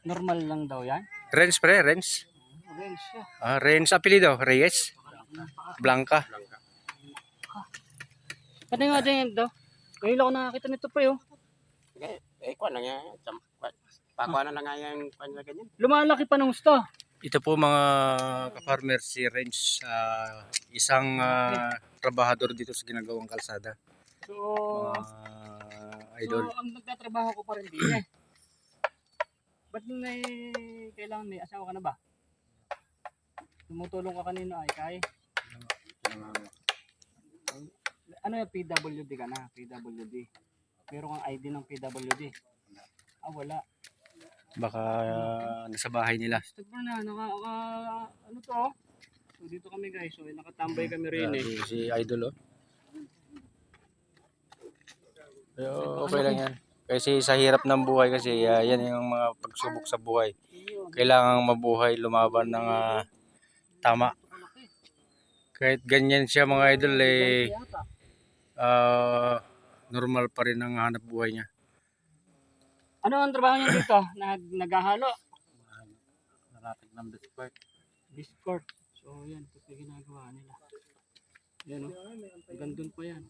Normal lang daw yan. Renz pre, Renz. Range siya. Renz apelido, Reyes. Blanca. Pati nga din daw. Ngayon lang ako nakakita nito pre oh. Kuha lang yan. Pakuha na lang nga yung kanya ganyan. Lumalaki pa ng gusto. Ito po mga ka-farmer si Renz, isang trabahador dito sa ginagawang kalsada. So, Idol. So, ang nagtatrabaho ko pa rin din eh. Ba't kailangan may asawa ka na ba? Tumutulong ka kanino ay kay? Ano yung PWD ka na? PWD. Meron kang ID ng PWD. Wala. Baka nasa bahay nila. Stop na, ano to? So dito kami guys, so nakatambay kami rin eh. Si Idol oh. Pero okay lang yan. Kasi sa hirap ng buhay kasi yan yung mga pagsubok sa buhay. Kailangan mabuhay, lumaban ng tama. Kahit ganyan siya mga idol normal pa rin ang hanap buhay niya. Ano ang trabaho niya dito? Naghahalo? Narating ng Discord. Discord. So yan, ito yung ginagawa nila. Yan o, hanggang dun pa yan.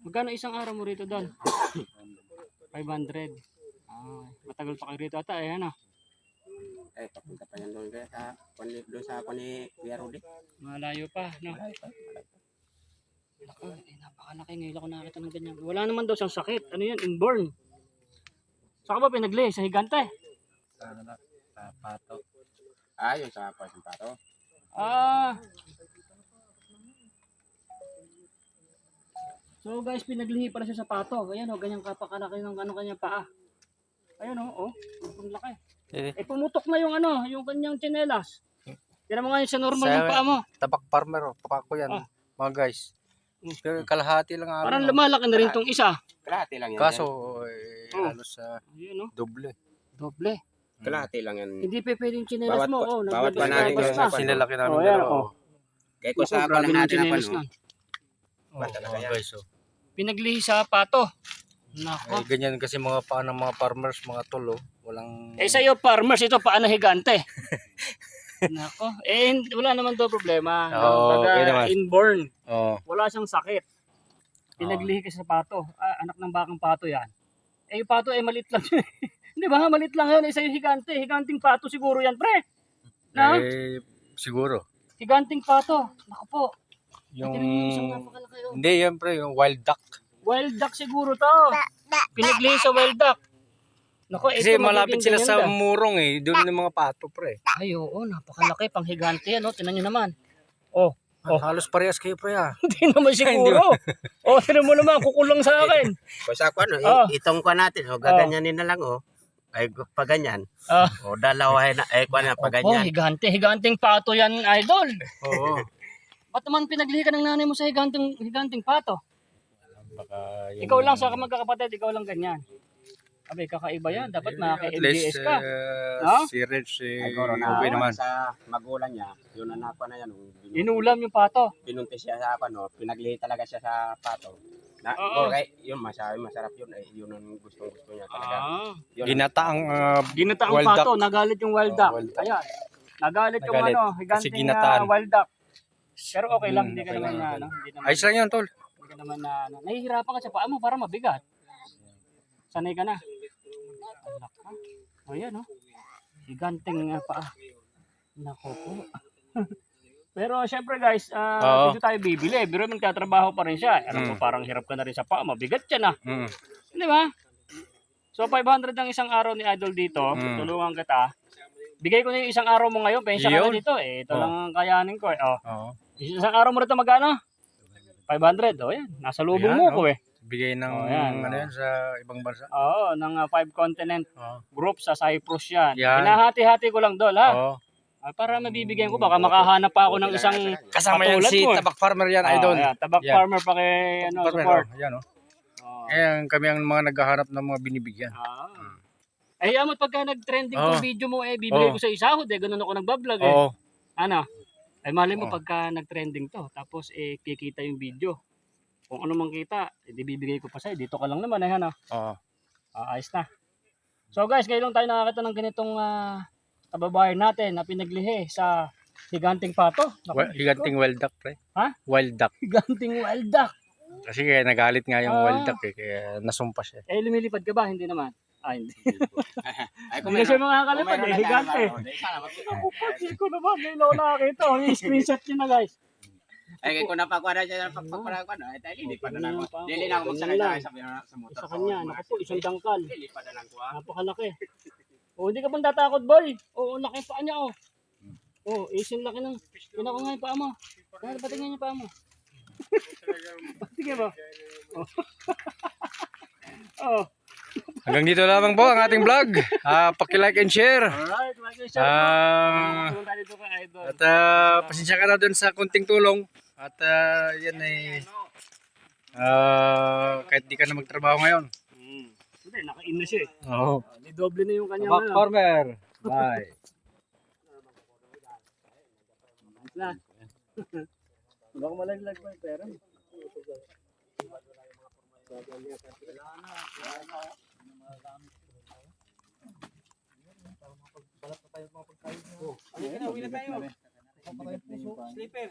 Magkano isang araw mo rito doon? 500. Matagal pa kayo rito ata eh, ano? Papunta pa yan doon sa kuni Kuya Rudy. Malayo pa, no? Naku, napakalaki ngayon ako nakakita ng ganyan. Wala naman daw siyang sakit. Ano yan? Inborn. Saan ka ba pinagli? Sa higante? Sa pato. Yung sa pato. So guys, pinaglihi pala siya sa pato. Ayan o, ganyan kapakalaki ng kanyang paa. Ayan o, ang laki. Pumutok na yung yung kanyang tsinelas. Tira mo nga yung sa normal ng paa mo. Tabak farmer oh, papako yan mga guys. Pero kalahati lang parang lumalaki na rin tong isa. Kalahati lang yan. Kaso halos doble. Doble. Kalahati lang yan. Hindi pa pwedeng tsinelas mo. Bawat panahon yung sinalaki namin dalawa. Kaya ko sa panahon natin guys pinaglihi sa pato. Nako. Ganyan kasi mga paa ng mga farmers, mga tolo, walang sa'yo farmers, ito paa na higante. Nako. Wala naman daw problema. Baga inborn. Wala siyang sakit. Pinaglihi kasi sa pato. Anak ng bakang pato yan. Yung pato maliit lang. Hindi ba? Maliit lang yun. Sa'yo higante. Higanting pato siguro yan, pre. Na? Siguro. Higanting pato. Nako po. Hindi yan pre, yung wild duck. Wild duck siguro to. Pinaglihi sa wild duck. Nako, kasi malapit sila sa murong doon yung mga pato pre. Ay oo, napakalaki, pang higante yan. Tingnan nyo naman. Halos parehas kayo pre Hindi naman siguro. Tingnan mo naman, kukulang sa akin. Kasi ako itong ko natin, gaganyanin na lang ay pag ganyan. Dalawa na pag ganyan. Higanting pato yan, idol. Oo. Ba't naman pinaglihi ka ng nanay mo sa higanting pato? Ikaw lang sa magkakapatid, ikaw lang ganyan. Abay, kakaiba yan. Dapat maka-LGS ka. Si Red, okay naman. Sa magulang niya, yun na na yan. Inulam yung pato. Pinuntis siya sa pinaglihi talaga siya sa pato. Okay, yun masarap yun. Yun ang gusto niya talaga. Ginataang pato, nagalit yung wild duck. Ayan. Nagalit yung higanting wild duck. Pero okay lang, hindi ka naman ayos lang yun, tol. Hindi ka naman nahihirapan ka sa paa mo para mabigat. Sanay ka na. Ayan higanting paa. Nako po. Pero syempre guys, dito tayo bibili. Pero magtatrabaho pa rin siya. Alam mo, parang hirap ka na rin sa paa. Mabigat siya na. Di ba? So 500 ang isang araw ni Idol dito. Tulungan kita. Bigay ko na yung isang araw mo ngayon. Pensya ka na dito. Ito lang ang kayanin ko. Isang araw mo rito magkano? 500. Yan. Nasa lubong mo ko Bigay ng sa ibang bansa. Ng 5 continent group sa Cyprus yan. Hinahati-hati ko lang doon para mabibigyan ko. Baka makahanap pa ako ng isang kasama yan si Tabak Farmer yan, idol. Tabak Farmer pa kay support. Ayan, kami ang mga naghahanap ng mga binibigyan. Amot pagka nag-trending tong video mo bibigay ko sa isahod ganun ako nagbablog mali mo pagka nag-trending to tapos kikita yung video. Kung ano mang kita, bibigay ko pa sa'yo. Dito ka lang naman ayos na. So guys, ngayon lang tayo nakakita ng ganitong kababayan natin na pinaglihi sa higanting pato. Naku, Higanting wild duck, pre. Ha? Wild duck. higanting wild duck. Kasi kaya nagalit nga yung Ah. wild duck eh, kaya nasumpa siya. Eh, lumilipad ka ba? Hindi naman. Hindi. Ay, Hindi na siya makakalipad eh. Higante. Ako po, hindi ko naman. Ngayon ako nakakita. I-screenshot nyo na guys. Ay, kung napakuha na siya ng pagpakuha ko, ay tayo, lilipat na lang. Ano, Dili na ako magsanay lang. sa motor. Sa kanya. Naku po, isang dangkal. Lilipat na lang ko. Napakalaki. Oh, hindi ka pang tatakot, boy. Oo, laki pa niya, oh. Oh, isin laki ng... Pinako nga yung paa mo. Patingin yung paa mo. Patingin mo. Oh. Oh. Hanggang dito lamang po ang ating vlog. Paki-like and share. Alright, like and share. Tulong tayo dito kay Idol. At pasensya ka na dun sa kunting tulong. At yan ay kahit di ka na magtrabaho ngayon. Hindi, naka-in na siya eh. Oo. Ni-doble na yung kanyang Back farmer. Bye. Na. Baka malaglag pa yung pera. Uwi na tayo. Slipper.